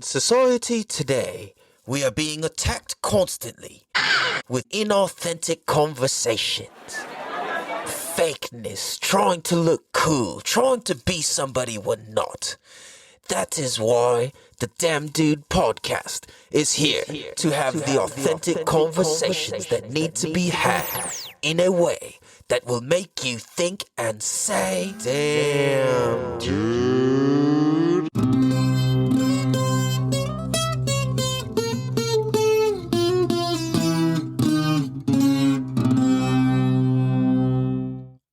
society today, we are being attacked constantly with inauthentic conversations. Fakeness, trying to look cool, trying to be somebody we're not. That is why the Damn Dude podcast is here to have the authentic conversations that need to be had in a way that will make you think and say, Damn Dude.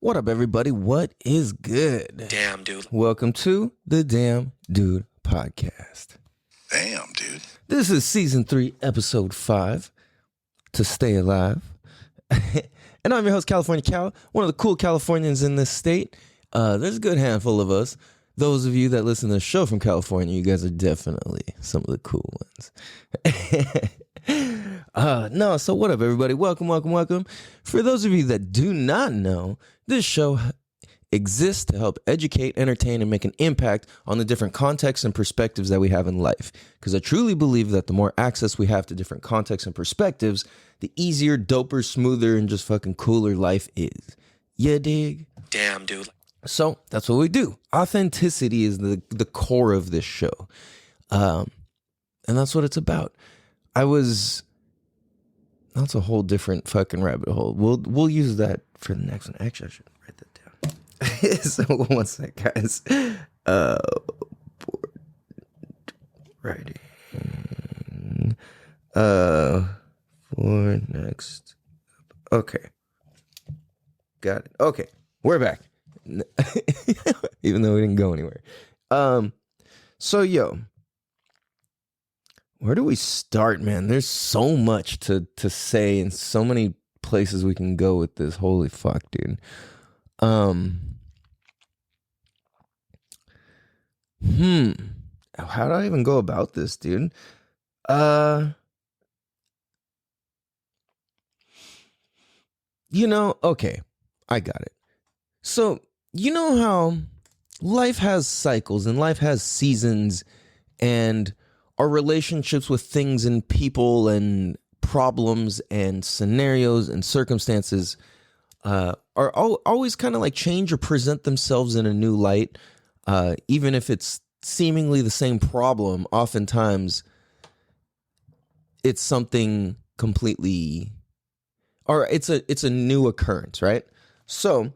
What up, everybody? What is good? Damn, dude. Welcome to the Damn Dude podcast. Damn, dude. This is season 3, episode 5, To Stay Alive. And I'm your host, California Cal, one of the cool Californians in this state. There's a good handful of us. Those of you that listen to the show from California, you guys are definitely some of the cool ones. So what up, everybody? Welcome. For those of you that do not know, this show exists to help educate, entertain, and make an impact on the different contexts and perspectives that we have in life. Because I truly believe that the more access we have to different contexts and perspectives, the easier, doper, smoother, and just fucking cooler life is. You dig? Damn, dude. So that's what we do. Authenticity is the core of this show. And that's what it's about. That's a whole different fucking rabbit hole. We'll use that for the next one. Actually, I should write that down. So one sec, guys. Writing. For next. Okay. Got it. Okay. We're back. Even though we didn't go anywhere. So where do we start, man? There's so much to say and so many places we can go with this. Holy fuck, dude. How do I even go about this, dude? Okay, I got it. So, you know how life has cycles and life has seasons, and our relationships with things and people and problems and scenarios and circumstances are always kind of like change or present themselves in a new light. Even if it's seemingly the same problem, oftentimes it's something completely, or it's a new occurrence, right? So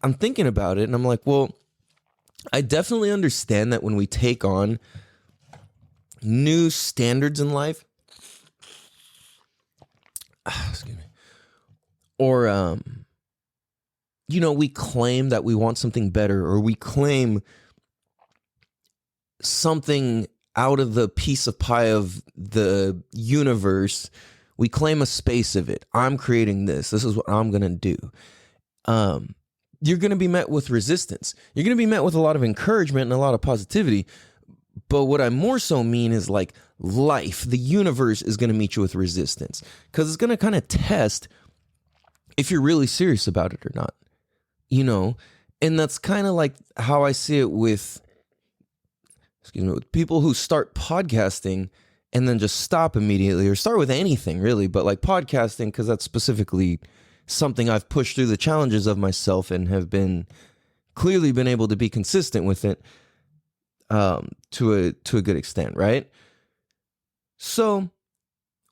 I'm thinking about it and I'm like, well, I definitely understand that when we take on new standards in life, excuse me, or, we claim that we want something better, or we claim something out of the piece of pie of the universe. We claim a space of it. I'm creating this. This is what I'm going to do. You're going to be met with resistance. You're going to be met with a lot of encouragement and a lot of positivity. But what I more so mean is like life, the universe is going to meet you with resistance, because it's going to kind of test if you're really serious about it or not, and that's kind of like how I see it with people who start podcasting and then just stop immediately, or start with anything really, but like podcasting, because that's specifically something I've pushed through the challenges of myself and have clearly been able to be consistent with it to a good extent, right? So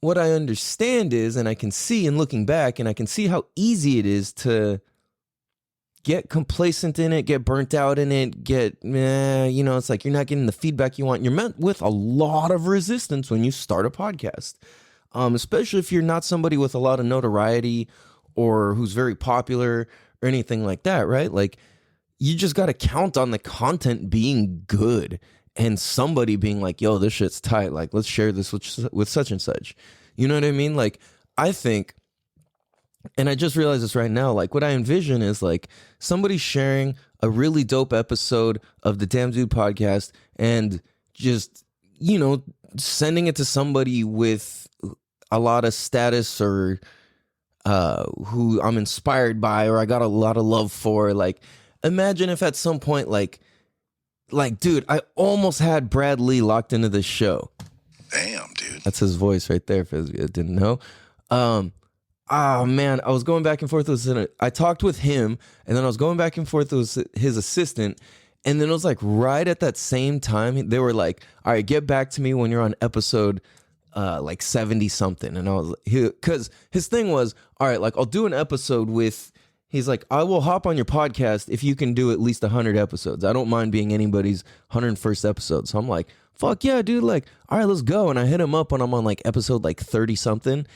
what I understand is, and I can see in looking back, and I can see how easy it is to get complacent in it, get burnt out in it, it's like you're not getting the feedback you want. You're met with a lot of resistance when you start a podcast, especially if you're not somebody with a lot of notoriety or who's very popular or anything like that, right? Like, you just got to count on the content being good and somebody being like, yo, this shit's tight. Like, let's share this with such and such. You know what I mean? Like, I think, and I just realized this right now, like what I envision is like somebody sharing a really dope episode of the Damn Dude podcast and just, sending it to somebody with a lot of status or who I'm inspired by or I got a lot of love for. Like, imagine if at some point, like like, dude, I almost had Brad Lee locked into this show. Damn, dude. That's his voice right there, if you didn't know. Oh, man, I was going back and forth with, I talked with him, and then I was going back and forth with his assistant, and then it was like right at that same time, they were like, all right, get back to me when you're on episode like 70 something. And I was, because his thing was, all right, like I'll do an episode with, he's like, I will hop on your podcast if you can do at least 100 episodes. I don't mind being anybody's 101st episode. So I'm like, fuck yeah, dude. Like, all right, let's go. And I hit him up when I'm on like episode like 30 something.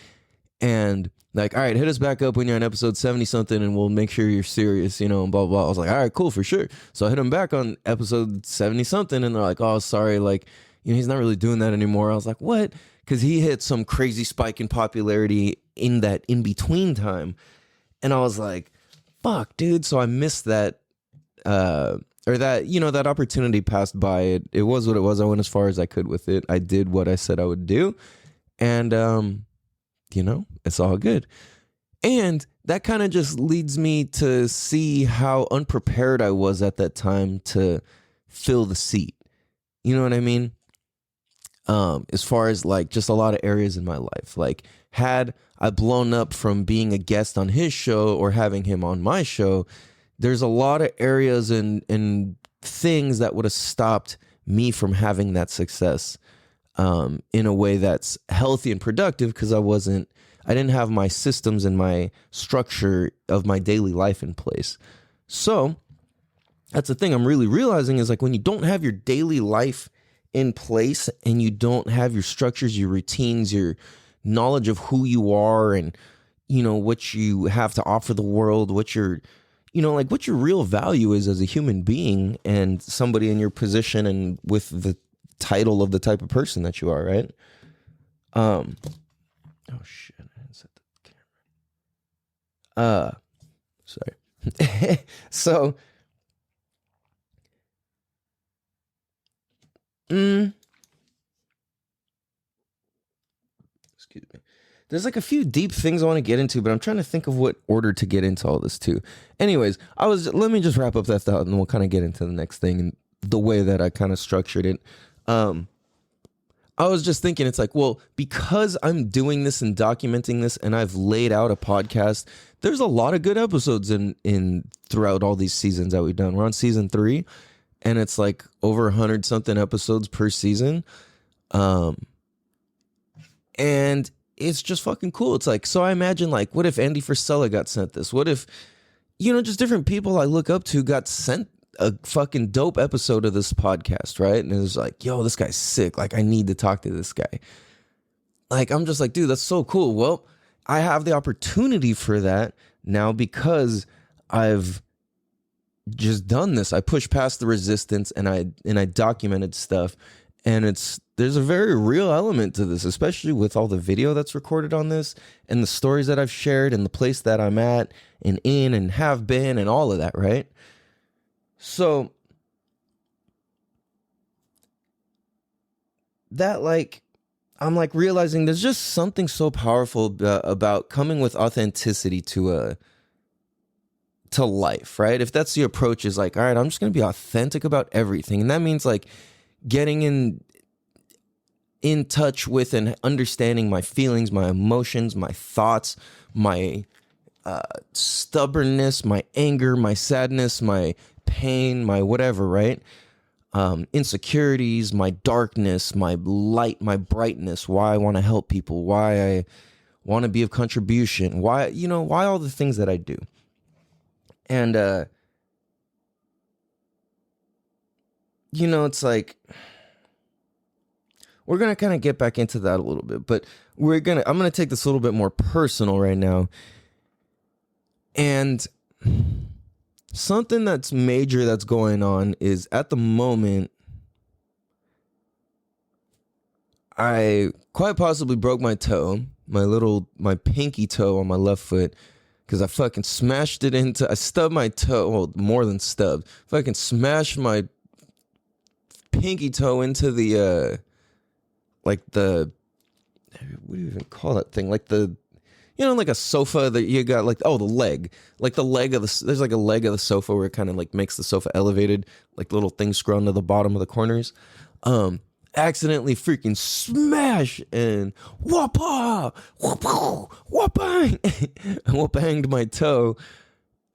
And like, all right, hit us back up when you're on episode 70 something and we'll make sure you're serious, you know, and blah, blah, blah. I was like, all right, cool, for sure. So I hit him back on episode 70 something and they're like, oh, sorry. Like, you know, he's not really doing that anymore. I was like, what? Because he hit some crazy spike in popularity in that in-between time. And I was like, fuck, dude. So I missed that, or that, you know, that opportunity passed by. It was what it was. I went as far as I could with it. I did what I said I would do. And, you know, it's all good. And that kind of just leads me to see how unprepared I was at that time to fill the seat. You know what I mean? As far as like just a lot of areas in my life, like had I blown up from being a guest on his show or having him on my show, there's a lot of areas and things that would have stopped me from having that success in a way that's healthy and productive, because I didn't have my systems and my structure of my daily life in place. So that's the thing I'm really realizing is like when you don't have your daily life in place and you don't have your structures, your routines, your knowledge of who you are and, you know, what you have to offer the world, what your, you know, like what your real value is as a human being and somebody in your position and with the title of the type of person that you are, right? Oh shit, I didn't set the camera. Sorry. So excuse me. There's like a few deep things I want to get into, but I'm trying to think of what order to get into all this too. Anyways, let me just wrap up that thought and we'll kind of get into the next thing and the way that I kind of structured it. I was just thinking, it's like, well, because I'm doing this and documenting this and I've laid out a podcast, there's a lot of good episodes in throughout all these seasons that we've done. We're on season 3 and it's like over 100 something episodes per season. And it's just fucking cool. It's like, so I imagine like, what if Andy Frisella got sent this? What if, you know, just different people I look up to got sent a fucking dope episode of this podcast, right? And it was like, yo, this guy's sick. Like, I need to talk to this guy. Like, I'm just like, dude, that's so cool. Well, I have the opportunity for that now because I've just done this. I pushed past the resistance and I documented stuff. And there's a very real element to this, especially with all the video that's recorded on this and the stories that I've shared and the place that I'm at and in and have been and all of that, right? So that like, I'm like realizing there's just something so powerful about coming with authenticity to life, right? If that's the approach is like, all right, I'm just going to be authentic about everything. And that means like getting in touch with and understanding my feelings, my emotions, my thoughts, my stubbornness, my anger, my sadness, my pain, my whatever, right? Insecurities, my darkness, my light, my brightness, why I want to help people, why I want to be of contribution, why all the things that I do. And, it's like, we're going to kind of get back into that a little bit, but I'm going to take this a little bit more personal right now. And something that's major that's going on is at the moment, I quite possibly broke my toe, my pinky toe on my left foot, because I fucking smashed it I stubbed my toe, well, more than stubbed, fucking smashed my pinky toe into what do you even call that thing? Like like a sofa that you got like, oh, the leg, like the leg of there's like a leg of the sofa where it kind of like makes the sofa elevated, like little things screw onto the bottom of the corners. Accidentally freaking smash and whoop-ah, whoop-bang, whoop-banged my toe.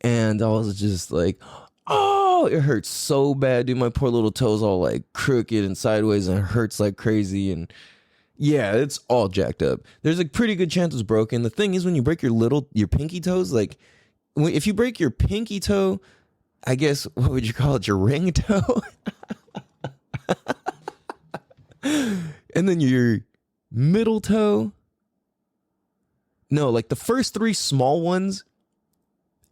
And I was just like, oh, it hurts so bad, dude. My poor little toe's all like crooked and sideways and it hurts like crazy. And yeah, it's all jacked up. There's a pretty good chance it's broken. The thing is, when you break your pinky toes, like if you break your pinky toe, I guess, what would you call it? Your ring toe? And then your middle toe. No, like the first three small ones.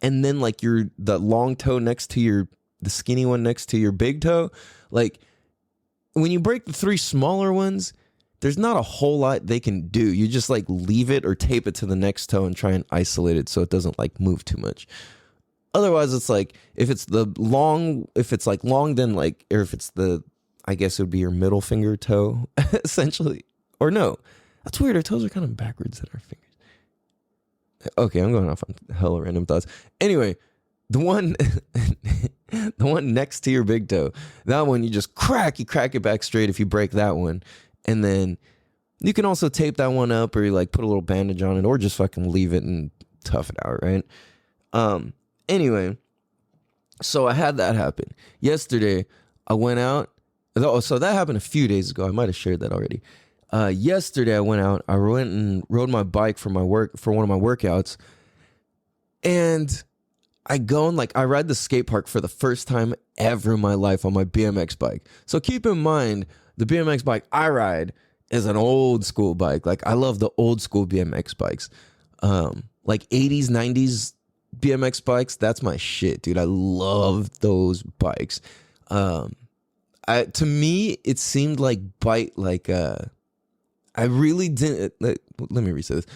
And then like the long toe next to the skinny one next to your big toe. Like when you break the three smaller ones, there's not a whole lot they can do. You just like leave it or tape it to the next toe and try and isolate it so it doesn't like move too much. Otherwise, it's like if it's long, then like, or if it's I guess it would be your middle finger toe, essentially. Or no, that's weird. Our toes are kind of backwards than our fingers. Okay, I'm going off on hella random thoughts. Anyway, the one next to your big toe, that one you crack it back straight if you break that one. And then you can also tape that one up or you like put a little bandage on it or just fucking leave it and tough it out, right? Anyway, so I had that happen. Yesterday, I went out. So that happened a few days ago. I might have shared that already. Yesterday I went out. I went and rode my bike for one of my workouts, and I ride the skate park for the first time ever in my life on my BMX bike. So keep in mind, the BMX bike I ride is an old school bike. Like I love the old school BMX bikes, like 80s, 90s BMX bikes. That's my shit, dude. I love those bikes. To me, it seemed like I really didn't. Let me reset this.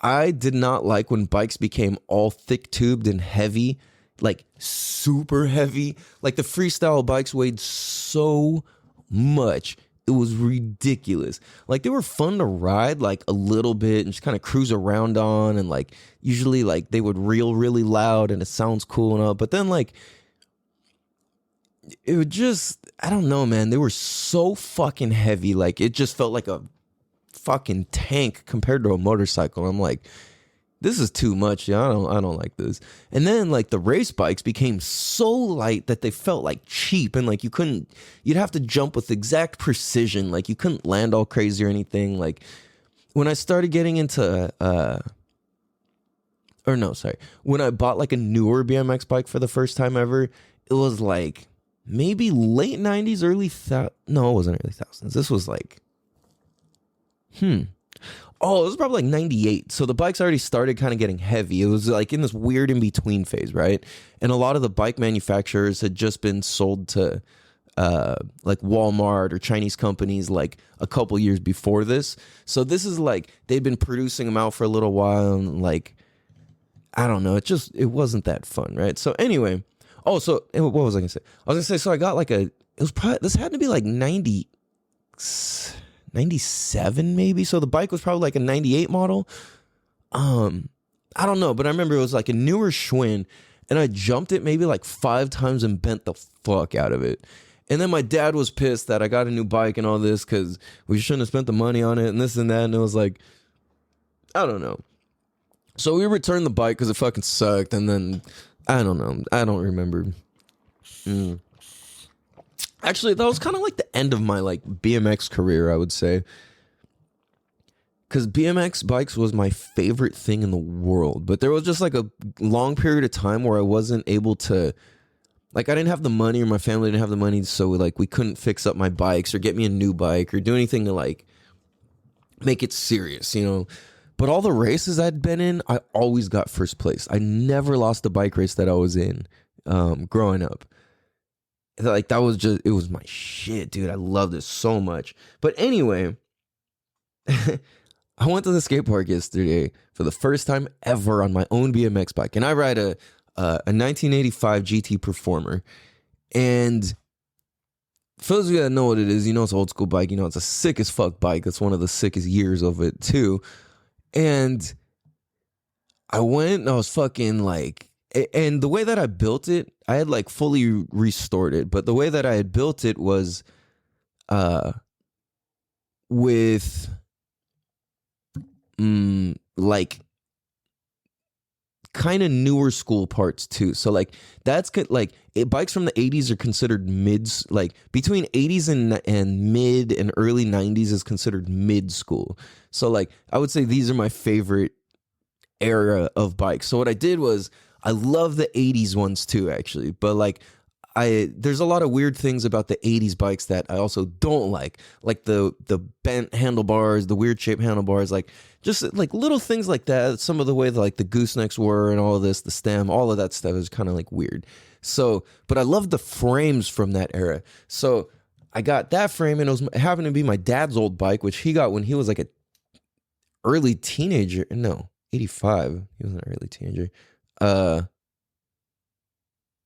I did not like when bikes became all thick tubed and heavy, like super heavy. Like the freestyle bikes weighed so much. It was ridiculous. Like they were fun to ride like a little bit and just kind of cruise around on. And like usually like they would reel really loud and it sounds cool and all. But then like it would just, I don't know, man. They were so fucking heavy. Like it just felt like a fucking tank compared to a motorcycle. I'm like, this is too much. Yeah, I don't like this. And then like the race bikes became so light that they felt like cheap and like you'd have to jump with exact precision. Like you couldn't land all crazy or anything. Like when I started getting into when I bought like a newer BMX bike for the first time ever, it was like maybe late 90s, no, it wasn't early thousands. This was like it was probably like 98. So the bikes already started kind of getting heavy. It was like in this weird in-between phase, right? And a lot of the bike manufacturers had just been sold to like Walmart or Chinese companies like a couple years before this. So this is like they'd been producing them out for a little while and like, I don't know. It wasn't that fun, right? So anyway, what was I going to say? I was going to say, so I got like this had to be like 97 maybe. So the bike was probably like a 98 model. I don't know, but I remember it was like a newer Schwinn and I jumped it maybe like 5 times and bent the fuck out of it. And then my dad was pissed that I got a new bike and all this because we shouldn't have spent the money on it and this and that. And it was like, I don't know. So we returned the bike because it fucking sucked. And then, I don't know. I don't remember. Actually, that was kind of like the end of my like BMX career, I would say. Because BMX bikes was my favorite thing in the world. But there was just like a long period of time where I wasn't able to, like I didn't have the money or my family didn't have the money. So like we couldn't fix up my bikes or get me a new bike or do anything to like make it serious, you know. But all the races I'd been in, I always got first place. I never lost a bike race that I was in growing up. Like that was just, it was my shit, dude. I loved it so much. But anyway, I went to the skate park yesterday for the first time ever on my own BMX bike. And I ride a 1985 GT Performer. And for those of you that know what it is, you know it's an old school bike. You know it's a sick as fuck bike. That's one of the sickest years of it too. And I went and I was fucking like, and the way that I built it, I had like fully restored it, but the way that I had built it was uh with like kind of newer school parts too. So like like bikes from the 80s are considered mids, like between 80s and mid and early 90s is considered mid school. So like I would say these are my favorite era of bikes. So what I did was I love the 80s ones too actually, but like there's a lot of weird things about the 80s bikes that I also don't like the bent handlebars, the weird shaped handlebars, like just like little things like that. Some of the way that, like the goosenecks were and all of this, the stem, all of that stuff is kind of like weird. So, but I love the frames from that era. So I got that frame, and it happened to be my dad's old bike, which he got when he was like a early teenager. No, 85. He was an early teenager.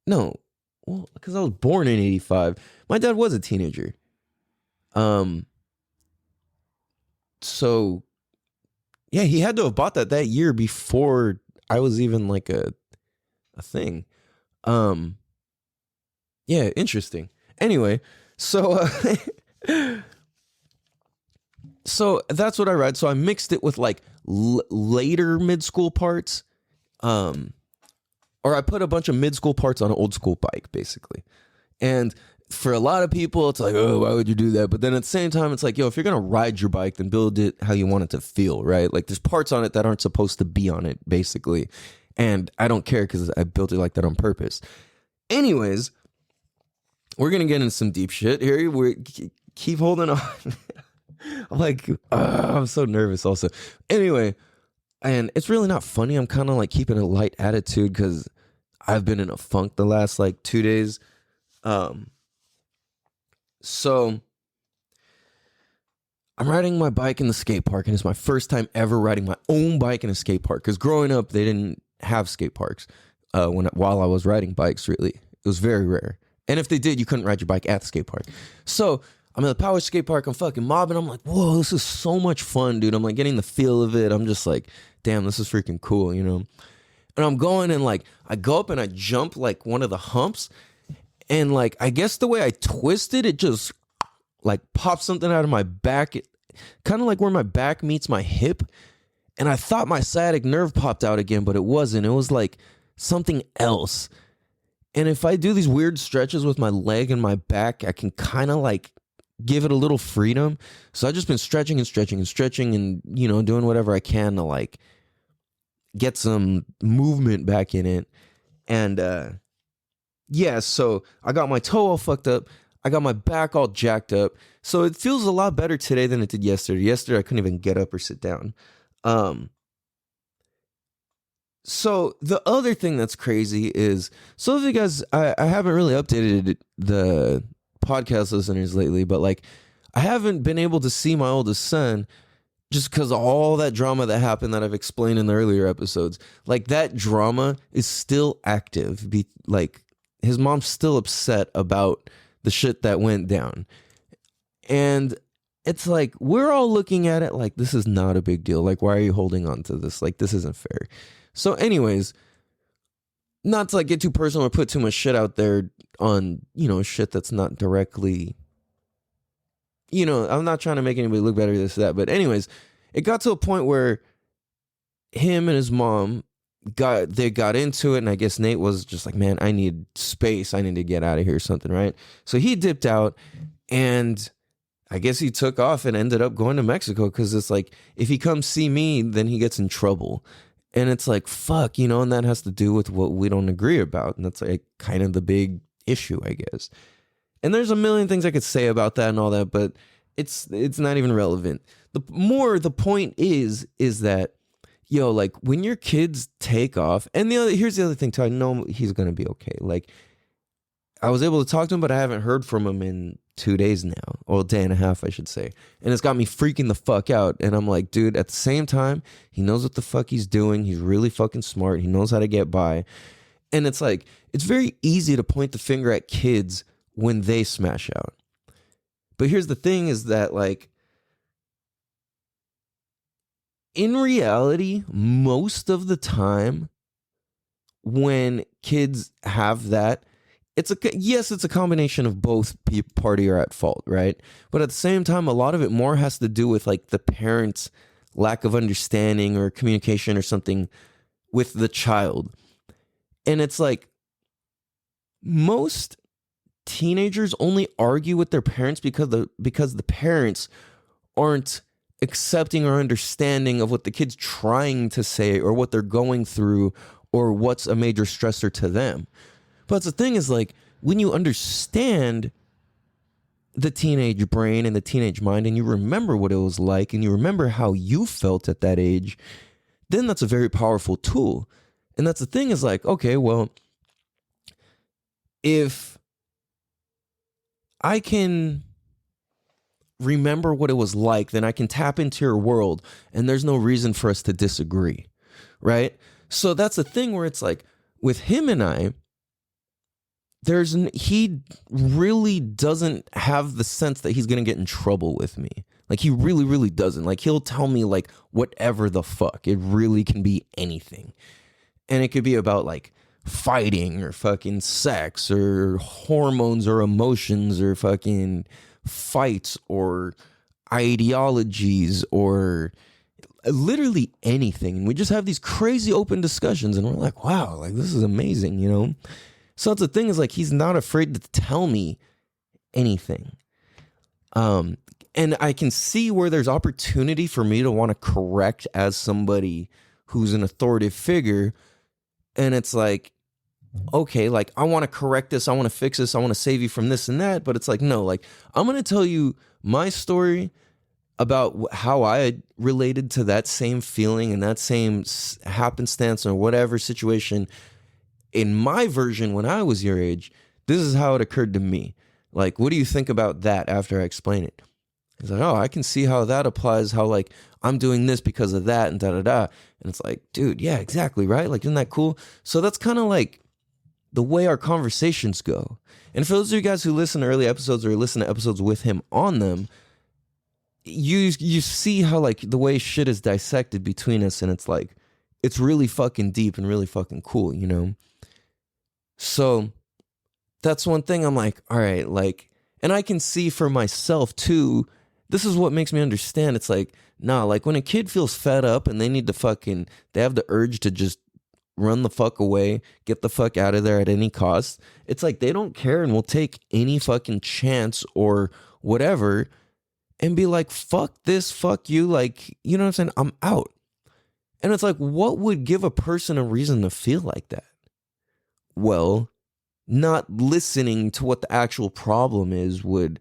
No. Well, because I was born in 85. My dad was a teenager. So yeah, he had to have bought that year before I was even like a thing. Yeah, interesting. Anyway, so so that's what I read. So I mixed it with like later mid-school parts. Or I put a bunch of mid-school parts on an old-school bike, basically. And for a lot of people, it's like, oh, why would you do that? But then at the same time, it's like, yo, if you're going to ride your bike, then build it how you want it to feel, right? Like there's parts on it that aren't supposed to be on it, basically. And I don't care because I built it like that on purpose. Anyways, we're going to get into some deep shit here. Keep holding on. I'm like, I'm so nervous also. Anyway, and it's really not funny. I'm kind of like keeping a light attitude because I've been in a funk the last like 2 days. So I'm riding my bike in the skate park, and it's my first time ever riding my own bike in a skate park. Because growing up, they didn't have skate parks while I was riding bikes. Really, it was very rare. And if they did, you couldn't ride your bike at the skate park. So I'm at the power skate park. I'm fucking mobbing. I'm like, whoa, this is so much fun, dude. I'm like getting the feel of it. I'm just like, damn, this is freaking cool, you know? And I'm going, and like I go up and I jump like one of the humps, and like I guess the way I twisted it just like popped something out of my back, kind of like where my back meets my hip. And I thought my sciatic nerve popped out again, but it wasn't. It was like something else. And if I do these weird stretches with my leg and my back, I can kind of like give it a little freedom. So I've just been stretching and stretching and stretching and, you know, doing whatever I can to like get some movement back in it. And yeah, so I got my toe all fucked up. I got my back all jacked up. So it feels a lot better today than it did yesterday. Yesterday I couldn't even get up or sit down. So the other thing that's crazy is, so if you guys, I haven't really updated the podcast listeners lately, but like I haven't been able to see my oldest son just because of all that drama that happened that I've explained in the earlier episodes. Like that drama is still active. Like his mom's still upset about the shit that went down. And it's like, we're all looking at it like, this is not a big deal. Like, why are you holding on to this? Like, this isn't fair. So anyways, not to like get too personal or put too much shit out there on, you know, shit that's not directly, you know, I'm not trying to make anybody look better, this or that. But anyways, it got to a point where him and his mom got into it. And I guess Nate was just like, man, I need space. I need to get out of here or something, right? So he dipped out, and I guess he took off and ended up going to Mexico, because it's like, if he comes see me, then he gets in trouble. And it's like, fuck, you know, and that has to do with what we don't agree about. And that's like kind of the big issue, I guess. And there's a million things I could say about that and all that, but it's not even relevant. The point is that, yo, like when your kids take off, and here's the other thing too, I know he's going to be okay. Like I was able to talk to him, but I haven't heard from him in 2 days now, or a day and a half, I should say. And it's got me freaking the fuck out. And I'm like, dude, at the same time, he knows what the fuck he's doing. He's really fucking smart. He knows how to get by. And it's like, it's very easy to point the finger at kids when they smash out. But here's the thing is that, like, in reality, most of the time when kids have that, it's a combination of both party are at fault, right? But at the same time, a lot of it more has to do with like the parents' lack of understanding or communication or something with the child. And it's like most teenagers only argue with their parents because the parents aren't accepting or understanding of what the kid's trying to say or what they're going through or what's a major stressor to them. But the thing is, like, when you understand the teenage brain and the teenage mind and you remember what it was like and you remember how you felt at that age, then that's a very powerful tool. And that's the thing is like, okay, well, if I can remember what it was like, then I can tap into your world and there's no reason for us to disagree, right? So that's the thing where it's like with him and I, he really doesn't have the sense that he's going to get in trouble with me. Like he really, really doesn't. Like he'll tell me like whatever the fuck. It really can be anything. And it could be about like fighting or fucking sex or hormones or emotions or fucking fights or ideologies or literally anything. And we just have these crazy open discussions and we're like, wow, like this is amazing, you know? So that's the thing is like, he's not afraid to tell me anything. And I can see where there's opportunity for me to want to correct as somebody who's an authoritative figure. And it's like, okay, like I want to correct this. I want to fix this. I want to save you from this and that. But it's like, no, like I'm going to tell you my story about how I related to that same feeling and that same happenstance or whatever situation in my version when I was your age. This is how it occurred to me. Like, what do you think about that after I explain it? He's like, oh, I can see how that applies, how like I'm doing this because of that and da-da-da. And it's like, dude, yeah, exactly, right? Like, isn't that cool? So that's kind of like the way our conversations go. And for those of you guys who listen to early episodes or listen to episodes with him on them, you see how like the way shit is dissected between us, and it's like, it's really fucking deep and really fucking cool, you know? So that's one thing I'm like, all right, like, and I can see for myself too, this is what makes me understand. It's like, nah, like when a kid feels fed up and they need to they have the urge to just run the fuck away, get the fuck out of there at any cost. It's like they don't care and will take any fucking chance or whatever and be like, fuck this, fuck you. Like, you know what I'm saying? I'm out. And it's like, what would give a person a reason to feel like that? Well, not listening to what the actual problem is would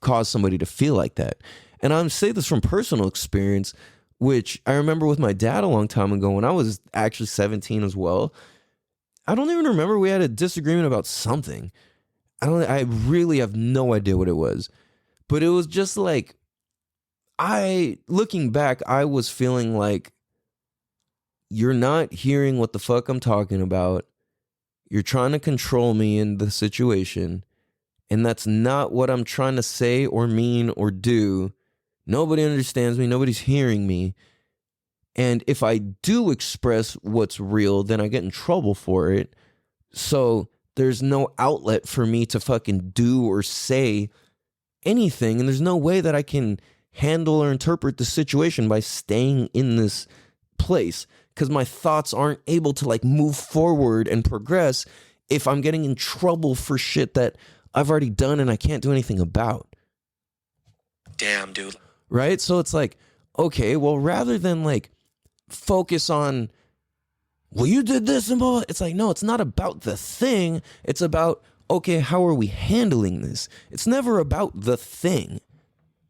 cause somebody to feel like that. And I'm saying this from personal experience, which I remember with my dad a long time ago when I was actually 17 as well. I don't even remember, we had a disagreement about something. I really have no idea what it was. But it was just like, looking back, I was feeling like, you're not hearing what the fuck I'm talking about. You're trying to control me in the situation, and that's not what I'm trying to say or mean or do. Nobody understands me. Nobody's hearing me. And if I do express what's real, then I get in trouble for it. So there's no outlet for me to fucking do or say anything. And there's no way that I can handle or interpret the situation by staying in this place, because my thoughts aren't able to like move forward and progress if I'm getting in trouble for shit that I've already done and I can't do anything about. Damn, dude. Right? So it's like, okay, well, rather than like focus on, well, you did this and blah, blah, it's like, no, it's not about the thing. It's about, okay, how are we handling this? It's never about the thing.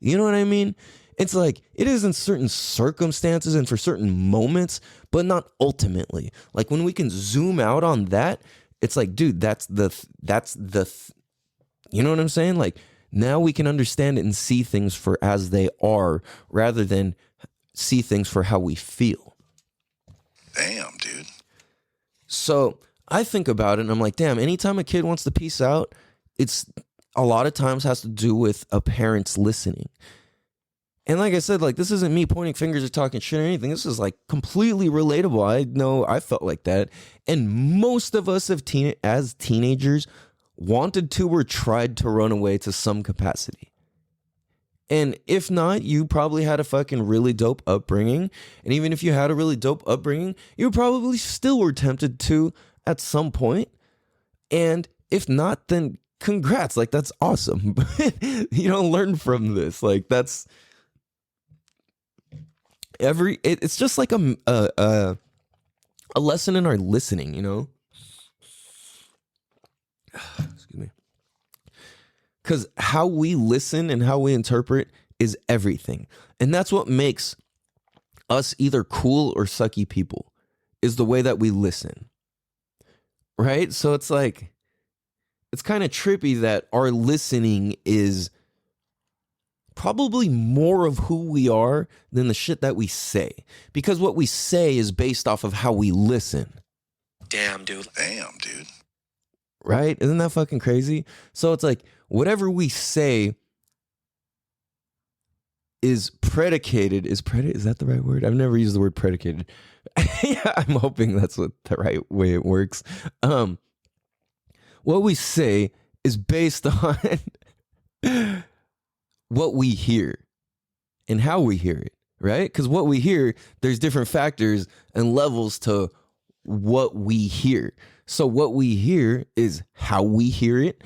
You know what I mean? It's like, it is in certain circumstances and for certain moments, but not ultimately. Like when we can zoom out on that, it's like, dude, you know what I'm saying? Like now we can understand it and see things for as they are rather than see things for how we feel. Damn, dude. So I think about it and I'm like, damn, anytime a kid wants to peace out, it's a lot of times has to do with a parent's listening. And like I said, like, this isn't me pointing fingers or talking shit or anything. This is like completely relatable. I know I felt like that. And most of us as teenagers wanted to or tried to run away to some capacity. And if not, you probably had a fucking really dope upbringing. And even if you had a really dope upbringing, you probably still were tempted to at some point. And if not, then congrats. Like, that's awesome. You don't learn from this. Like, that's it's just like a lesson in our listening, you know? Excuse me. Because how we listen and how we interpret is everything. And that's what makes us either cool or sucky people, is the way that we listen. Right? So it's like, it's kind of trippy that our listening is probably more of who we are than the shit that we say. Because what we say is based off of how we listen. Damn, dude. Damn, dude. Right? Isn't that fucking crazy? So it's like, whatever we say is predicated. Is that the right word? I've never used the word predicated. Yeah, I'm hoping that's what the right way it works. What we say is based on what we hear and how we hear it, right? Because what we hear, there's different factors and levels to what we hear. So what we hear is how we hear it.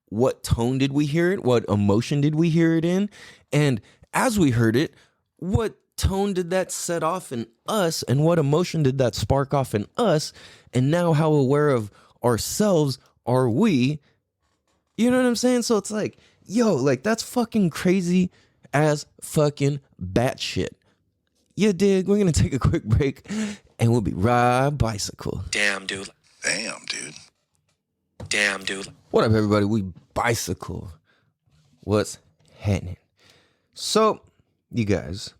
What tone did we hear it? What emotion did we hear it in? And as we heard it, what tone did that set off in us? And what emotion did that spark off in us? And now how aware of ourselves are we? You know what I'm saying? So it's like, yo, like, that's fucking crazy as fucking batshit. You dig? We're going to take a quick break and we'll be right bicycle. Damn, dude. Damn, dude. Damn, dude. What up, everybody? We bicycle. What's happening? So, you guys,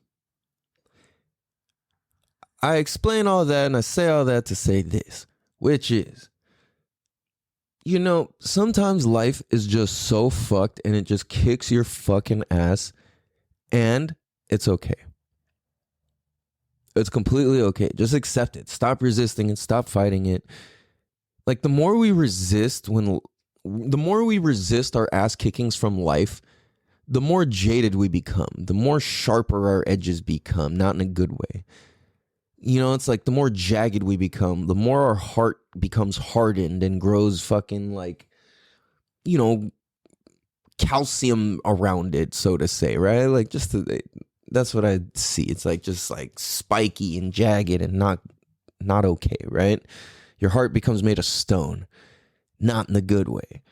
I explain all that and I say all that to say this, which is, you know, sometimes life is just so fucked and it just kicks your fucking ass, and it's okay. It's completely okay. Just accept it. Stop resisting and stop fighting it. Like, the more we resist our ass kickings from life, the more jaded we become, the more sharper our edges become, not in a good way. You know, it's like the more jagged we become, the more our heart becomes hardened and grows fucking like, you know, calcium around it, so to say, right? Like, that's what I see. It's like just like spiky and jagged and not okay, right? Your heart becomes made of stone, not in the good way.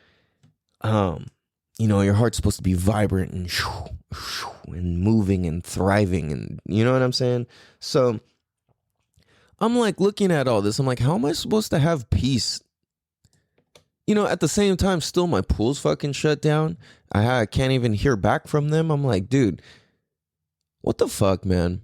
You know, your heart's supposed to be vibrant and moving and thriving, and you know what I'm saying? So I'm like looking at all this. I'm like, how am I supposed to have peace? You know, at the same time, still my pool's fucking shut down. I can't even hear back from them. I'm like, dude, what the fuck, man?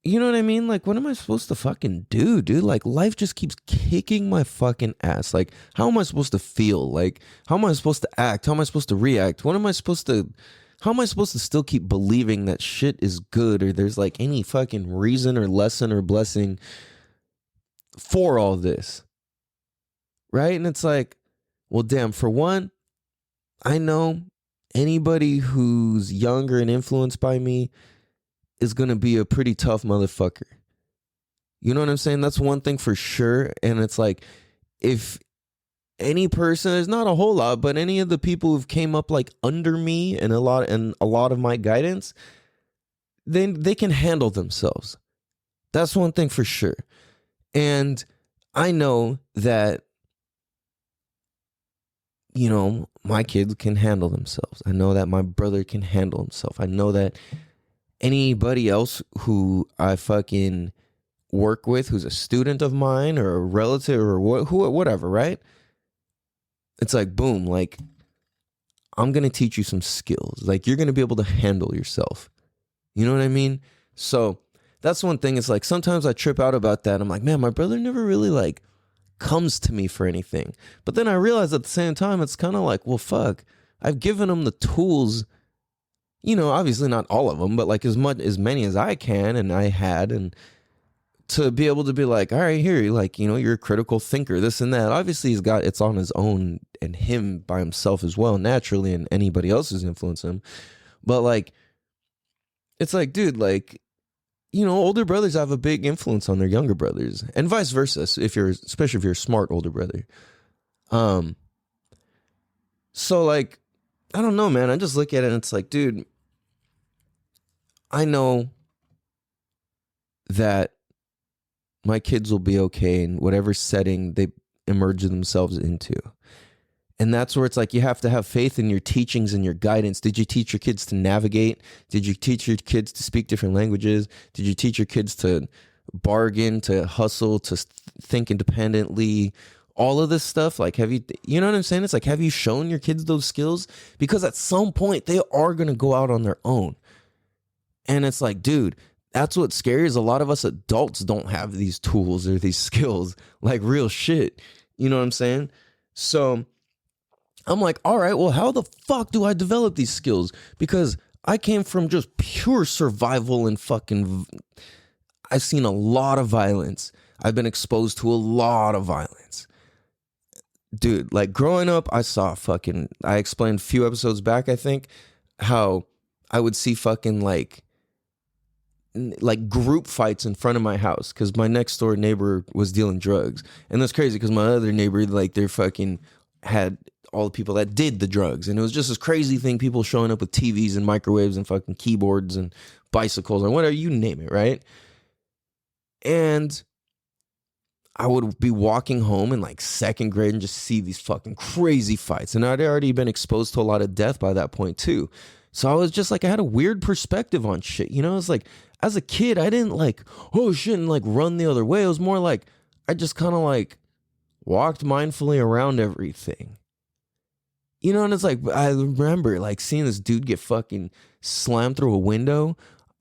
You know what I mean? Like, what am I supposed to fucking do, dude? Like, life just keeps kicking my fucking ass. Like, how am I supposed to feel? Like, how am I supposed to act? How am I supposed to react? How am I supposed to still keep believing that shit is good, or there's like any fucking reason or lesson or blessing for all this? Right? And it's like, well, damn, for one, I know anybody who's younger and influenced by me is going to be a pretty tough motherfucker. You know what I'm saying? That's one thing for sure. And it's like, if any person, there's not a whole lot, but any of the people who've came up like under me and a lot of my guidance, then they can handle themselves. That's one thing for sure. And I know that, you know, my kids can handle themselves. I know that my brother can handle himself. I know that anybody else who I fucking work with, who's a student of mine or a relative or whatever, right? It's like, boom, like, I'm going to teach you some skills. Like, you're going to be able to handle yourself. You know what I mean? So that's one thing. It's like, sometimes I trip out about that. I'm like, man, my brother never really like comes to me for anything. But then I realize at the same time, it's kind of like, well, fuck, I've given him the tools. you know, obviously not all of them, but like as many as I can and I had, and to be able to be like, all right, here, like, you know, you're a critical thinker, this and that. Obviously it's on his own and him by himself as well, naturally, and anybody else who's influenced him. But like, it's like, dude, like, you know, older brothers have a big influence on their younger brothers, and vice versa. Especially if you're a smart older brother. So like, I don't know, man. I just look at it and it's like, dude, I know that my kids will be okay in whatever setting they emerge themselves into. And that's where it's like, you have to have faith in your teachings and your guidance. Did you teach your kids to navigate? Did you teach your kids to speak different languages? Did you teach your kids to bargain, to hustle, to think independently? All of this stuff, like, you know what I'm saying? It's like, have you shown your kids those skills? Because at some point they are going to go out on their own. And it's like, dude, that's what's scary, is a lot of us adults don't have these tools or these skills, like real shit. You know what I'm saying? So I'm like, all right, well, how the fuck do I develop these skills? Because I came from just pure survival and I've seen a lot of violence. I've been exposed to a lot of violence. Dude, like growing up, I explained a few episodes back, I think, how I would see fucking like group fights in front of my house because my next door neighbor was dealing drugs. And that's crazy because my other neighbor, like, they're fucking had all the people that did the drugs. And it was just this crazy thing, people showing up with TVs and microwaves and fucking keyboards and bicycles and whatever, you name it, right? And I would be walking home in like second grade and just see these fucking crazy fights. And I'd already been exposed to a lot of death by that point too. So I was just like, I had a weird perspective on shit. You know, it's like, as a kid, I didn't like, oh shit, and like run the other way. It was more like, I just kind of like walked mindfully around everything. You know, and it's like, I remember like seeing this dude get fucking slammed through a window.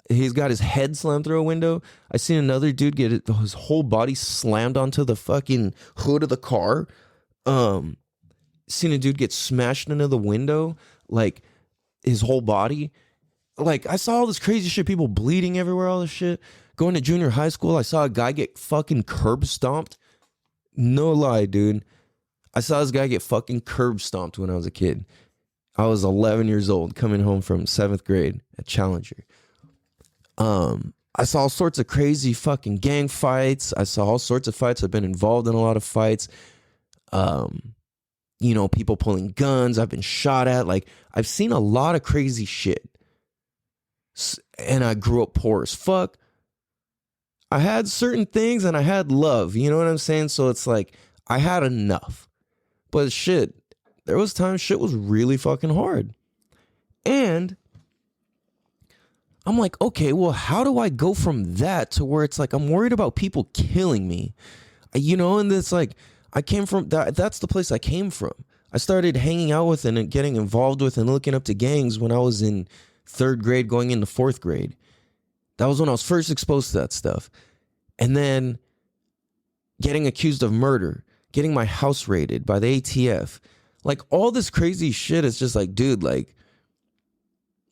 He's got his head slammed through a window. I seen another dude get his whole body slammed onto the fucking hood of the car. Seen a dude get smashed into the window, like his whole body. Like, I saw all this crazy shit, people bleeding everywhere, all this shit. Going to junior high school, I saw a guy get fucking curb stomped. No lie, dude. I saw this guy get fucking curb stomped when I was a kid. I was 11 years old, coming home from 7th grade at Challenger. I saw all sorts of crazy fucking gang fights. I saw all sorts of fights. I've been involved in a lot of fights. You know, people pulling guns. I've been shot at. Like, I've seen a lot of crazy shit. And I grew up poor as fuck. I had certain things and I had love. You know what I'm saying? So it's like, I had enough. But shit, there was times shit was really fucking hard. And I'm like, okay, well, how do I go from that to where it's like, I'm worried about people killing me? You know, and it's like, I came from that. That's the place I came from. I started hanging out with and getting involved with and looking up to gangs when I was in 3rd grade going into 4th grade. That was when I was first exposed to that stuff. And then getting accused of murder, getting my house raided by the ATF. Like, all this crazy shit is just like, dude, like,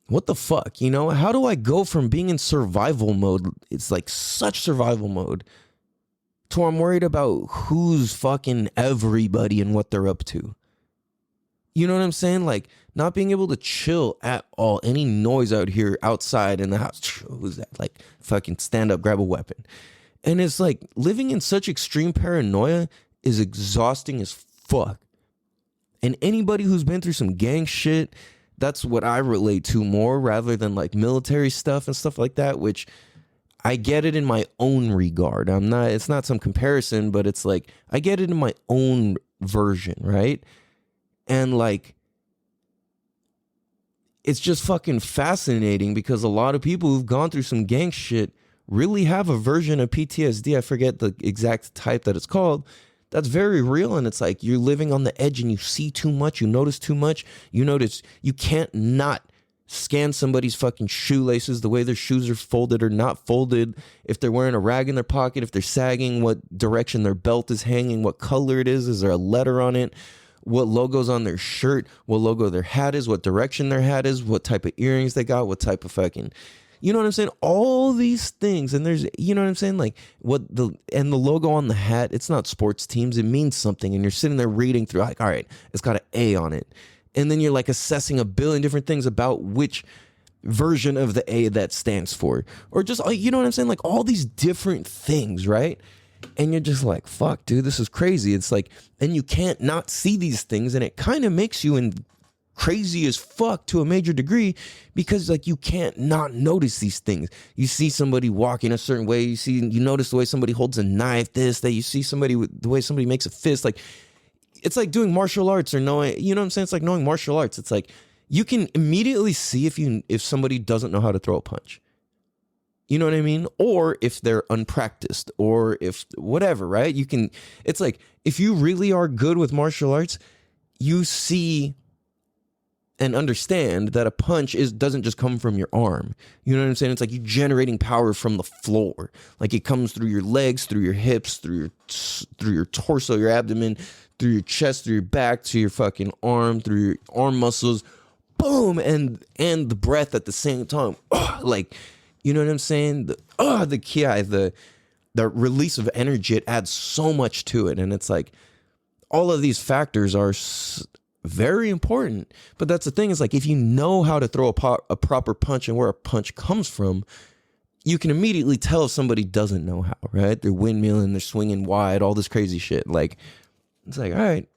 what the fuck, you know? How do I go from being in survival mode, it's like such survival mode, to where I'm worried about who's fucking everybody and what they're up to? You know what I'm saying? Like, not being able to chill at all. Any noise out here outside in the house, who's that? Like, fucking stand up, grab a weapon. And it's like, living in such extreme paranoia is exhausting as fuck. And anybody who's been through some gang shit, that's what I relate to more, rather than like military stuff and stuff like that, which I get it in my own regard. It's not some comparison, but it's like, I get it in my own version, right? And like, it's just fucking fascinating because a lot of people who've gone through some gang shit really have a version of PTSD. I forget the exact type that it's called. That's very real. And it's like, you're living on the edge and you see too much. You notice too much. You notice you can't not scan somebody's fucking shoelaces, the way their shoes are folded or not folded, if they're wearing a rag in their pocket, if they're sagging, what direction their belt is hanging, what color it is there a letter on it, what logo's on their shirt, what logo their hat is, what direction their hat is, what type of earrings they got, what type of fucking, you know what I'm saying? All these things. And there's, you know what I'm saying? Like the logo on the hat, it's not sports teams. It means something. And you're sitting there reading through like, all right, it's got an A on it. And then you're like assessing a billion different things about which version of the A that stands for, or just, you know what I'm saying? Like all these different things, right? And you're just like, fuck, dude, this is crazy. It's like, and you can't not see these things. And it kind of makes you crazy as fuck to a major degree, because like you can't not notice these things. You see somebody walking a certain way. You notice the way somebody holds a knife, that you see somebody with the way somebody makes a fist. Like it's like doing martial arts or knowing, you know what I'm saying? It's like knowing martial arts. It's like, you can immediately see if somebody doesn't know how to throw a punch. You know what I mean? Or if they're unpracticed, or if whatever, right? It's like, if you really are good with martial arts, you see and understand that a punch doesn't just come from your arm. You know what I'm saying? It's like you generating power from the floor. Like it comes through your legs, through your hips, through your torso, your abdomen, through your chest, through your back, to your fucking arm, through your arm muscles. Boom, and the breath at the same time. Like, you know what I'm saying? The ki, the release of energy, it adds so much to it. And it's like, all of these factors are very important. But that's the thing, is like, if you know how to throw a proper punch and where a punch comes from, you can immediately tell if somebody doesn't know how, right? They're windmilling, they're swinging wide, all this crazy shit. Like, it's like, all right,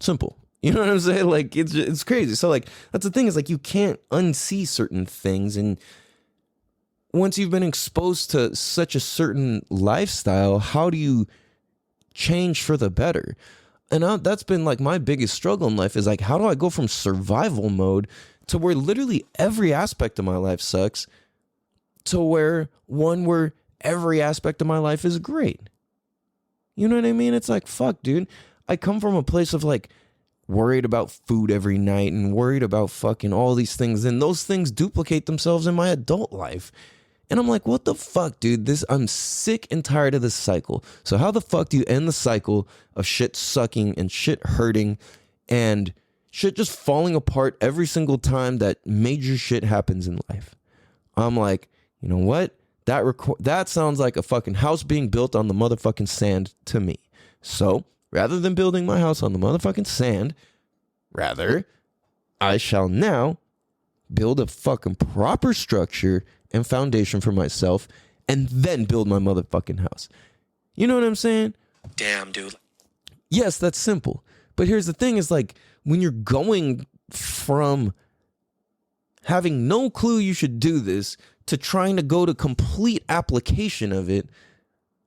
simple. You know what I'm saying? Like, it's crazy. So, like, that's the thing, is like, you can't unsee certain things. And once you've been exposed to such a certain lifestyle, how do you change for the better? And that's been like my biggest struggle in life, is like, how do I go from survival mode to where literally every aspect of my life sucks, to where every aspect of my life is great? You know what I mean? It's like, fuck, dude. I come from a place of like, worried about food every night and worried about fucking all these things, and those things duplicate themselves in my adult life. And I'm like, what the fuck, dude? I'm sick and tired of this cycle. So how the fuck do you end the cycle of shit sucking and shit hurting and shit just falling apart every single time that major shit happens in life? I'm like, you know what? That sounds like a fucking house being built on the motherfucking sand to me. So rather than building my house on the motherfucking sand, I shall now build a fucking proper structure and foundation for myself, and then build my motherfucking house. You know what I'm saying? Damn, dude. Yes, that's simple. But here's the thing, is like, when you're going from having no clue you should do this to trying to go to complete application of it,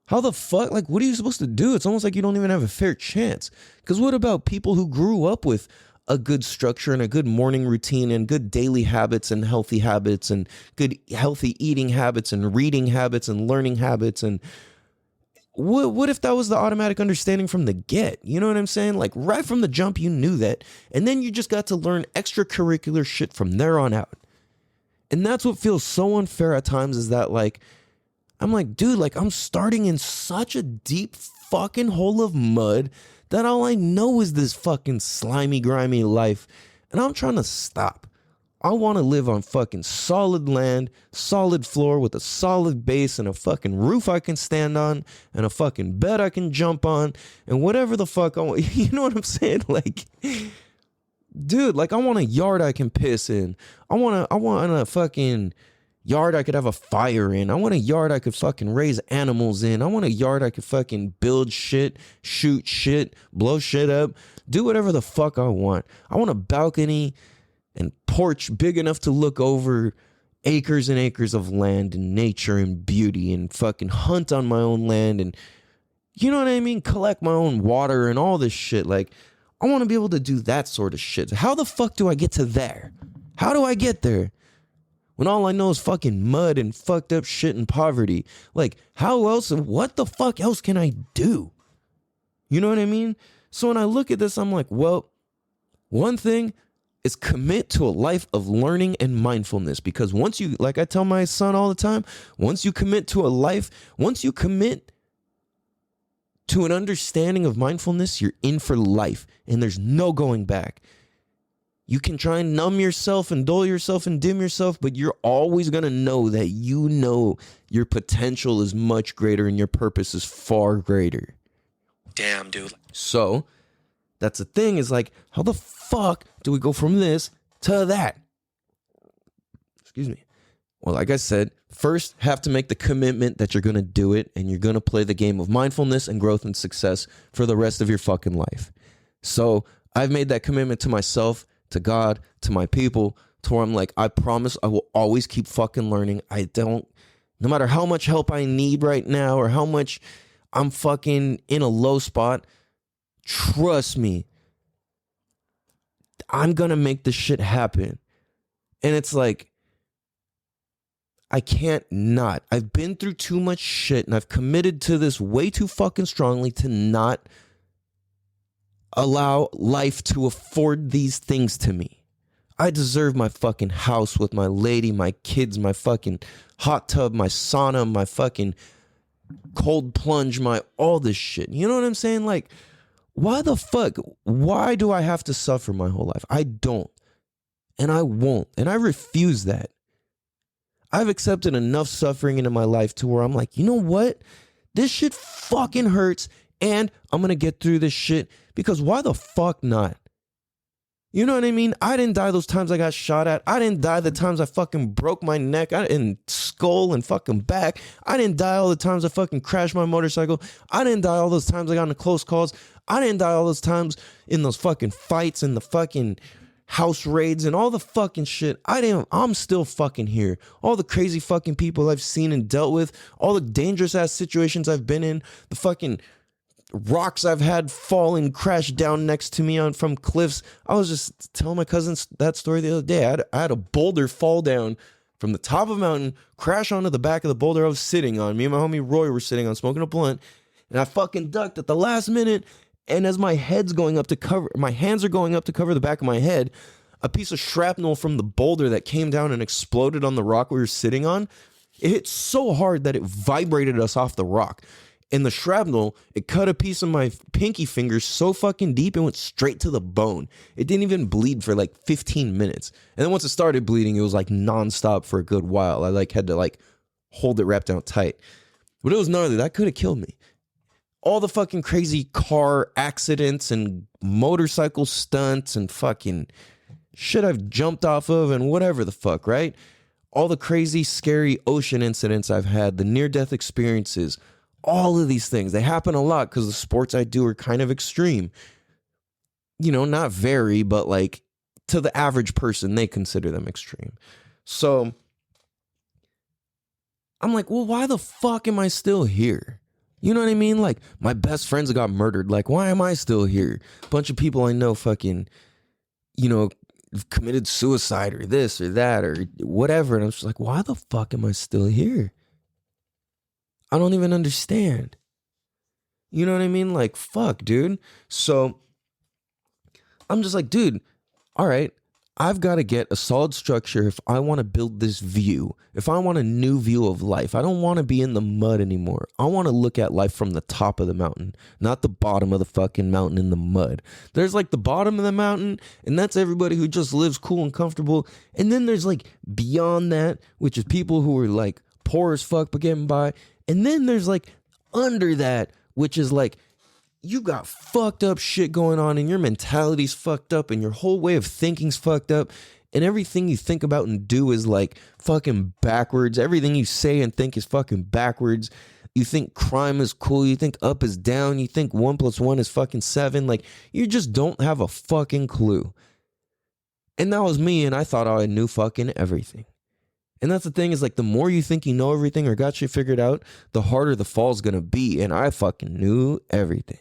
how the fuck, like, what are you supposed to do? It's almost like you don't even have a fair chance. Because what about people who grew up with a good structure and a good morning routine and good daily habits and healthy habits and good healthy eating habits and reading habits and learning habits? And what if that was the automatic understanding from the get? You know what I'm saying? Like, right from the jump, you knew that. And then you just got to learn extracurricular shit from there on out. And that's what feels so unfair at times, is that, like, I'm like, dude, like, I'm starting in such a deep fucking hole of mud that all I know is this fucking slimy, grimy life. And I'm trying to stop. I want to live on fucking solid land, solid floor with a solid base and a fucking roof I can stand on and a fucking bed I can jump on and whatever the fuck I want. You know what I'm saying? Like, dude, like, I want a yard I can piss in. I want a fucking yard I could have a fire in. I want a yard I could fucking raise animals in. I want a yard I could fucking build shit, shoot shit, blow shit up, do whatever the fuck I want. I want a balcony and porch big enough to look over acres and acres of land and nature and beauty, and fucking hunt on my own land, and, you know what I mean? Collect my own water and all this shit. Like, I want to be able to do that sort of shit. How the fuck do I get to there? How do I get there when all I know is fucking mud and fucked up shit and poverty? Like, how else, what the fuck else can I do? You know what I mean? So when I look at this, I'm like, well, one thing is commit to a life of learning and mindfulness. Because once you, like I tell my son all the time, once you commit to a life, once you commit to an understanding of mindfulness, you're in for life and there's no going back. You can try and numb yourself and dull yourself and dim yourself, but you're always going to know that you know your potential is much greater and your purpose is far greater. Damn, dude. So that's the thing, is like, how the fuck do we go from this to that? Excuse me. Well, like I said, first have to make the commitment that you're going to do it and you're going to play the game of mindfulness and growth and success for the rest of your fucking life. So I've made that commitment to myself, to God, to my people, to where I'm like, I promise I will always keep fucking learning. No matter how much help I need right now or how much I'm fucking in a low spot, trust me, I'm gonna make this shit happen. And it's like, I can't not. I've been through too much shit and I've committed to this way too fucking strongly to not allow life to afford these things to me. I deserve my fucking house with my lady, my kids, my fucking hot tub, my sauna, my fucking cold plunge, my all this shit. You know what I'm saying? Like, why the fuck? Why do I have to suffer my whole life? I don't. And I won't. And I refuse that. I've accepted enough suffering into my life to where I'm like, you know what? This shit fucking hurts and I'm going to get through this shit, because why the fuck not? You know what I mean? I didn't die those times I got shot at. I didn't die the times I fucking broke my neck and skull and fucking back. I didn't die all the times I fucking crashed my motorcycle. I didn't die all those times I got into close calls. I didn't die all those times in those fucking fights and the fucking house raids and all the fucking shit. I'm still fucking here. All the crazy fucking people I've seen and dealt with, all the dangerous ass situations I've been in, the fucking rocks I've had fall and crash down next to me from cliffs. I was just telling my cousins that story the other day. I had a boulder fall down from the top of a mountain, crash onto the back of the boulder I was sitting on. Me and my homie Roy were sitting on, smoking a blunt, and I fucking ducked at the last minute. And as my hands are going up to cover the back of my head, a piece of shrapnel from the boulder that came down and exploded on the rock we were sitting on, it hit so hard that it vibrated us off the rock. And the shrapnel, it cut a piece of my pinky finger so fucking deep and went straight to the bone. It didn't even bleed for like 15 minutes. And then once it started bleeding, it was like nonstop for a good while. I like had to like hold it wrapped down tight. But it was gnarly. That could have killed me. All the fucking crazy car accidents and motorcycle stunts and fucking shit I've jumped off of and whatever the fuck, right? All the crazy, scary ocean incidents I've had, the near-death experiences, all of these things, they happen a lot because the sports I do are kind of extreme. You know, not very, but like to the average person, they consider them extreme. So I'm like, well, why the fuck am I still here? You know what I mean? Like, my best friends got murdered. Like, why am I still here? A bunch of people I know fucking, you know, committed suicide or this or that or whatever. And I'm just like, why the fuck am I still here? I don't even understand. You know what I mean? Like, fuck, dude. So I'm just like, dude, all right, I've got to get a solid structure if I want to build this view, if I want a new view of life. I don't want to be in the mud anymore. I want to look at life from the top of the mountain, not the bottom of the fucking mountain in the mud. There's like the bottom of the mountain, and that's everybody who just lives cool and comfortable. And then there's like beyond that, which is people who are like poor as fuck but getting by. And then there's like under that, which is like, you got fucked up shit going on and your mentality's fucked up and your whole way of thinking's fucked up and everything you think about and do is like fucking backwards. Everything you say and think is fucking backwards. You think crime is cool. You think up is down. You think 1 + 1 is fucking 7. Like, you just don't have a fucking clue. And that was me, and I thought I knew fucking everything. And that's the thing, is like, the more you think you know everything or got shit figured out, the harder the fall's gonna be. And I fucking knew everything.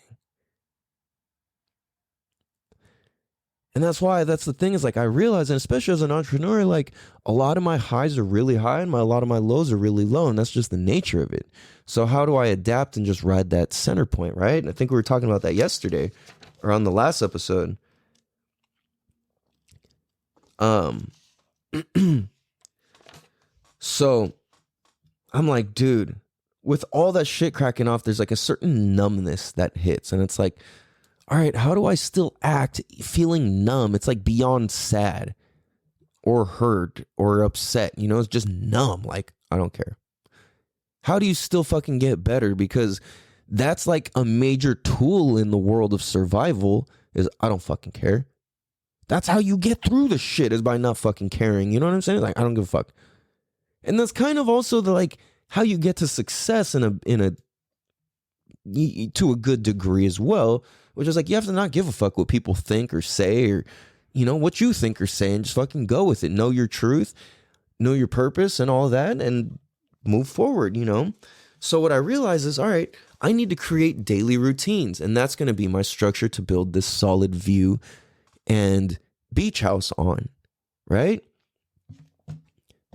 And that's the thing, is like, I realize, and especially as an entrepreneur, like, a lot of my highs are really high and a lot of my lows are really low. And that's just the nature of it. So how do I adapt and just ride that center point, right? And I think we were talking about that yesterday or on the last episode. So I'm like, dude, with all that shit cracking off, there's like a certain numbness that hits. And it's like, all right, how do I still act feeling numb? It's like beyond sad or hurt or upset. You know, it's just numb. Like, I don't care. How do you still fucking get better? Because that's like a major tool in the world of survival is I don't fucking care. That's how you get through the shit, is by not fucking caring. You know what I'm saying? Like, I don't give a fuck. And that's kind of also the like how you get to success to a good degree as well, which is like you have to not give a fuck what people think or say, or you know what you think or say, and just fucking go with it. Know your truth, know your purpose and all that, and move forward, you know? So what I realize is, all right, I need to create daily routines, and that's going to be my structure to build this solid view and beach house on, right?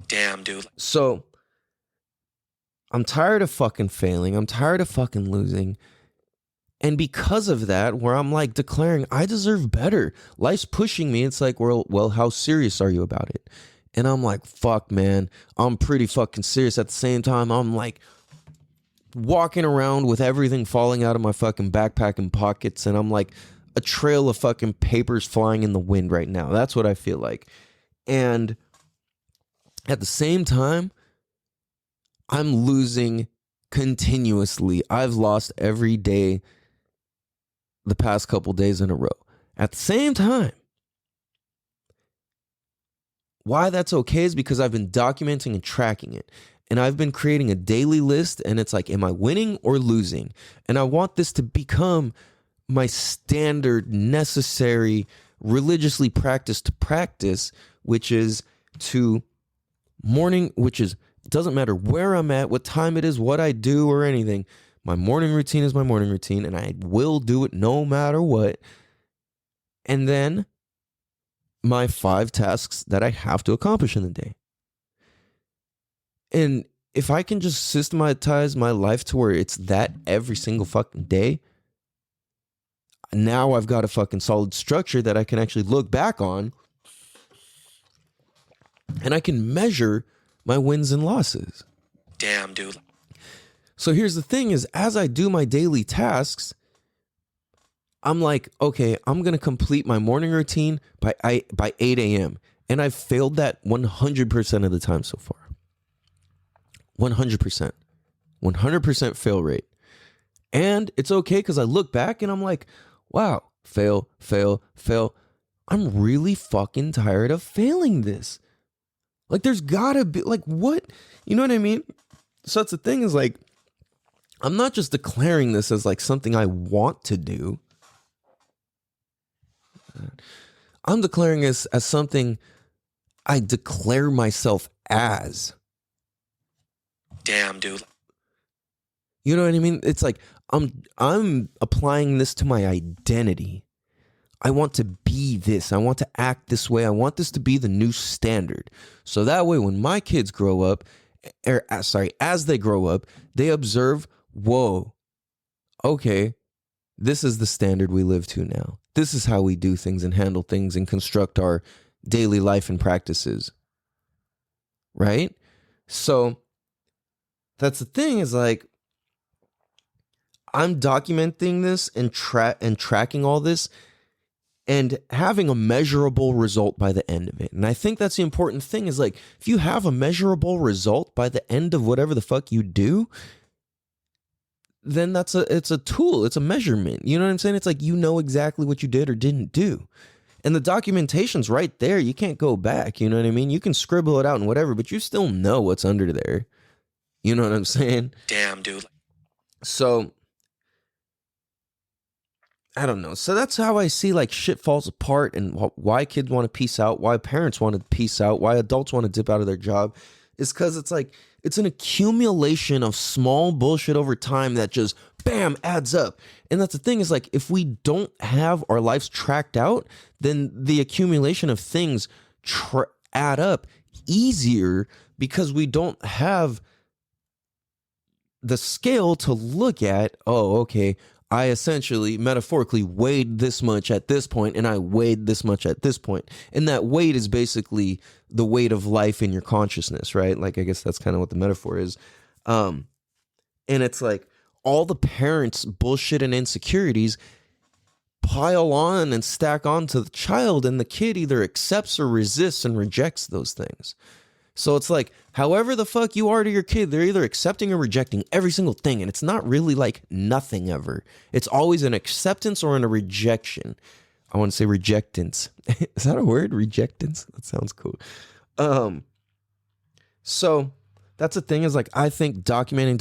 Damn, dude. So I'm tired of fucking failing. I'm tired of fucking losing. And because of that, where I'm like declaring I deserve better. Life's pushing me. It's like, well, how serious are you about it? And I'm like, fuck, man, I'm pretty fucking serious. At the same time, I'm like walking around with everything falling out of my fucking backpack and pockets. And I'm like a trail of fucking papers flying in the wind right now. That's what I feel like. And at the same time, I'm losing continuously. I've lost every day the past couple days in a row. At the same time, why that's okay is because I've been documenting and tracking it. And I've been creating a daily list, and it's like, am I winning or losing? And I want this to become my standard, necessary, religiously practiced practice, which is doesn't matter where I'm at, what time it is, what I do or anything. My morning routine is my morning routine, and I will do it no matter what. And then my 5 tasks that I have to accomplish in the day. And if I can just systematize my life to where it's that every single fucking day, now I've got a fucking solid structure that I can actually look back on, and I can measure my wins and losses. Damn, dude. So here's the thing is, as I do my daily tasks, I'm like, okay, I'm going to complete my morning routine by 8 a.m. And I've failed that 100% of the time so far. 100%. 100% fail rate. And it's okay because I look back and I'm like, wow, fail. I'm really fucking tired of failing this. Like, there's gotta be, like, what? You know what I mean? So that's the thing is, like, I'm not just declaring this as, like, something I want to do. I'm declaring this as something I declare myself as. Damn, dude. You know what I mean? It's like, I'm applying this to my identity. I want to be this. I want to act this way. I want this to be the new standard. So that way, when my kids grow up, as they grow up, they observe, whoa, okay, this is the standard we live to now. This is how we do things and handle things and construct our daily life and practices. Right? So that's the thing is, like, I'm documenting this and tracking all this and having a measurable result by the end of it. And I think that's the important thing is, like, if you have a measurable result by the end of whatever the fuck you do, then it's a tool. It's a measurement. You know what I'm saying? It's like, you know exactly what you did or didn't do. And the documentation's right there. You can't go back. You know what I mean? You can scribble it out and whatever, but you still know what's under there. You know what I'm saying? Damn, dude. So I don't know. So that's how I see, like, shit falls apart and why kids want to peace out, why parents want to peace out, why adults want to dip out of their job is because it's like, it's an accumulation of small bullshit over time that just, bam, adds up. And that's the thing is, like, if we don't have our lives tracked out, then the accumulation of things add up easier because we don't have the scale to look at, oh, okay, I essentially metaphorically weighed this much at this point and I weighed this much at this point. And that weight is basically the weight of life in your consciousness, right? Like, I guess that's kind of what the metaphor is. And it's like all the parents' bullshit and insecurities pile on and stack onto the child, and the kid either accepts or resists and rejects those things. So it's like, however the fuck you are to your kid, they're either accepting or rejecting every single thing. And it's not really like nothing ever. It's always an acceptance or a rejection. I want to say rejectance. Is that a word? Rejectance? That sounds cool. So that's the thing, is like, I think documenting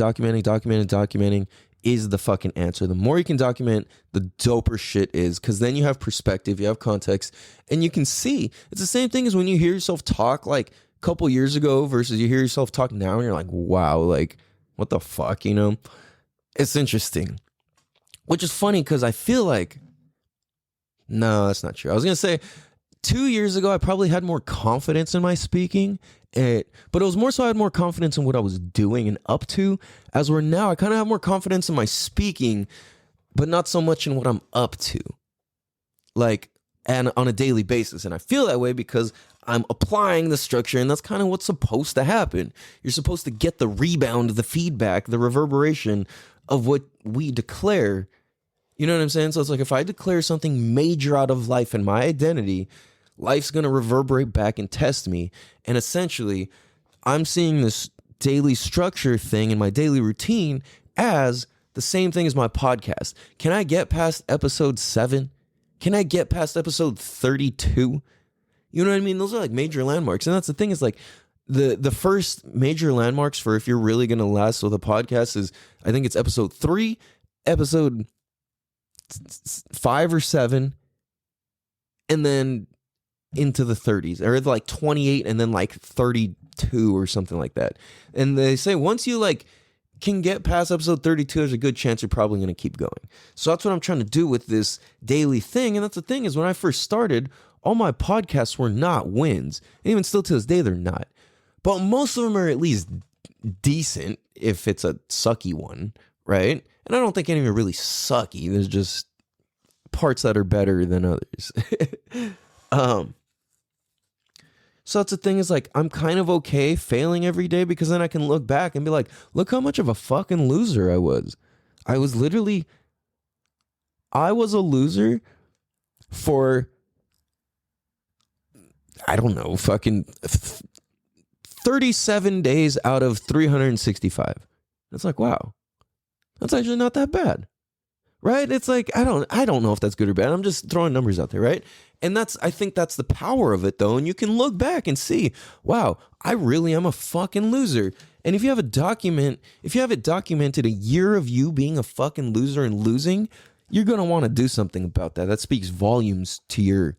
is the fucking answer. The more you can document, the doper shit is, because then you have perspective, you have context, and you can see. It's the same thing as when you hear yourself talk like a couple years ago versus you hear yourself talk now, and you're like, wow, like, what the fuck, you know? It's interesting. Which is funny, because I feel like, no, that's not true. I was going to say, 2 years ago, I probably had more confidence in my speaking, but it was more so I had more confidence in what I was doing and up to. As where now, I kind of have more confidence in my speaking, but not so much in what I'm up to, like, and on a daily basis. And I feel that way because I'm applying the structure, and that's kind of what's supposed to happen. You're supposed to get the rebound, the feedback, the reverberation of what we declare. You know what I'm saying? So it's like, if I declare something major out of life and my identity, life's going to reverberate back and test me. And essentially, I'm seeing this daily structure thing in my daily routine as the same thing as my podcast. Can I get past episode 7? Can I get past episode 32? You know what I mean? Those are like major landmarks. And that's the thing, is like the first major landmarks for if you're really going to last with a podcast is, I think it's episode 3, episode 5 or 7, and then into the 30s, or like 28 and then like 32 or something like that. And they say once you like can get past episode 32, there's a good chance you're probably going to keep going. So that's what I'm trying to do with this daily thing. And that's the thing, is when I first started, all my podcasts were not wins. And even still to this day, they're not. But most of them are at least decent if it's a sucky one, right? And I don't think any of them are really sucky. There's just parts that are better than others. So that's the thing, is like, I'm kind of okay failing every day, because then I can look back and be like, look how much of a fucking loser I was. I was a loser for, I don't know, fucking 37 days out of 365. It's like, wow, that's actually not that bad. Right? It's like, I don't know if that's good or bad. I'm just throwing numbers out there, right? And I think that's the power of it, though. And you can look back and see, wow, I really am a fucking loser. And if you have it documented, a year of you being a fucking loser and losing, you're going to want to do something about that. That speaks volumes to your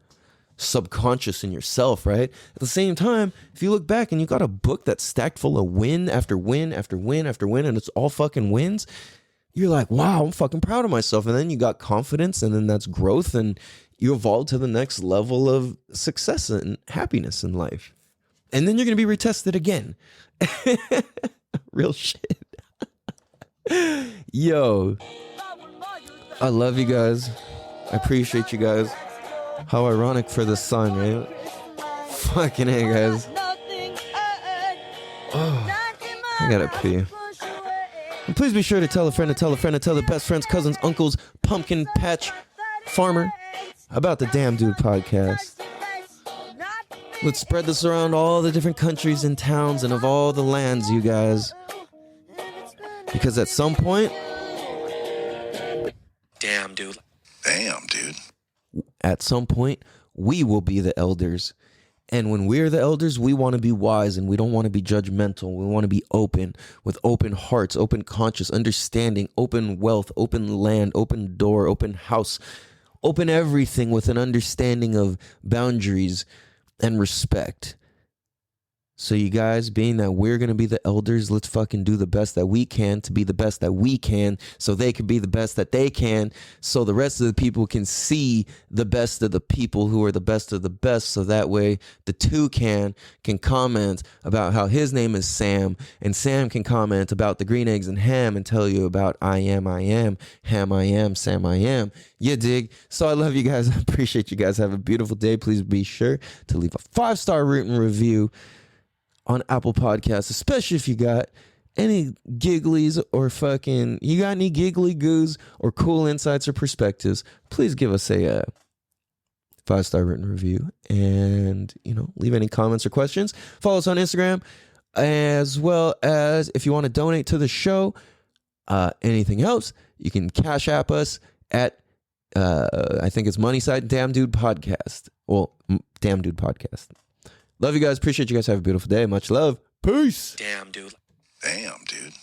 subconscious and yourself, right? At the same time, if you look back and you got a book that's stacked full of win after win after win after win, and it's all fucking wins, you're like, wow, I'm fucking proud of myself. And then you got confidence, and then that's growth, and you evolve to the next level of success and happiness in life. And then you're going to be retested again. Real shit. Yo, I love you guys. I appreciate you guys. How ironic for the sun, right? Fucking hey, guys. Oh, I gotta pee. And please be sure to tell a friend to tell a friend to tell their best friends, cousins, uncles, pumpkin patch farmer about the Damn Dude podcast. Let's spread this around all the different countries and towns and of all the lands, you guys. Because at some point... Damn, dude. Damn, dude. At some point, we will be the elders. And when we're the elders, we want to be wise, and we don't want to be judgmental. We want to be open, with open hearts, open conscience, understanding, open wealth, open land, open door, open house, open everything with an understanding of boundaries and respect. So you guys, being that we're going to be the elders, let's fucking do the best that we can to be the best that we can, so they can be the best that they can, so the rest of the people can see the best of the people who are the best of the best, so that way the toucan can comment about how his name is Sam, and Sam can comment about the green eggs and ham and tell you about I am, ham I am, Sam I am. You dig? So I love you guys. I appreciate you guys. Have a beautiful day. Please be sure to leave a 5-star written review on Apple Podcasts, especially if you got any gigglies or fucking, you got any giggly goos or cool insights or perspectives, please give us a 5-star written review, and leave any comments or questions. Follow us on Instagram, as well as if you want to donate to the show. Anything else, you can Cash App us at I think it's Moneyside Damn Dude Podcast. Well, Damn Dude Podcast. Love you guys. Appreciate you guys. Have a beautiful day. Much love. Peace. Damn, dude. Damn, dude.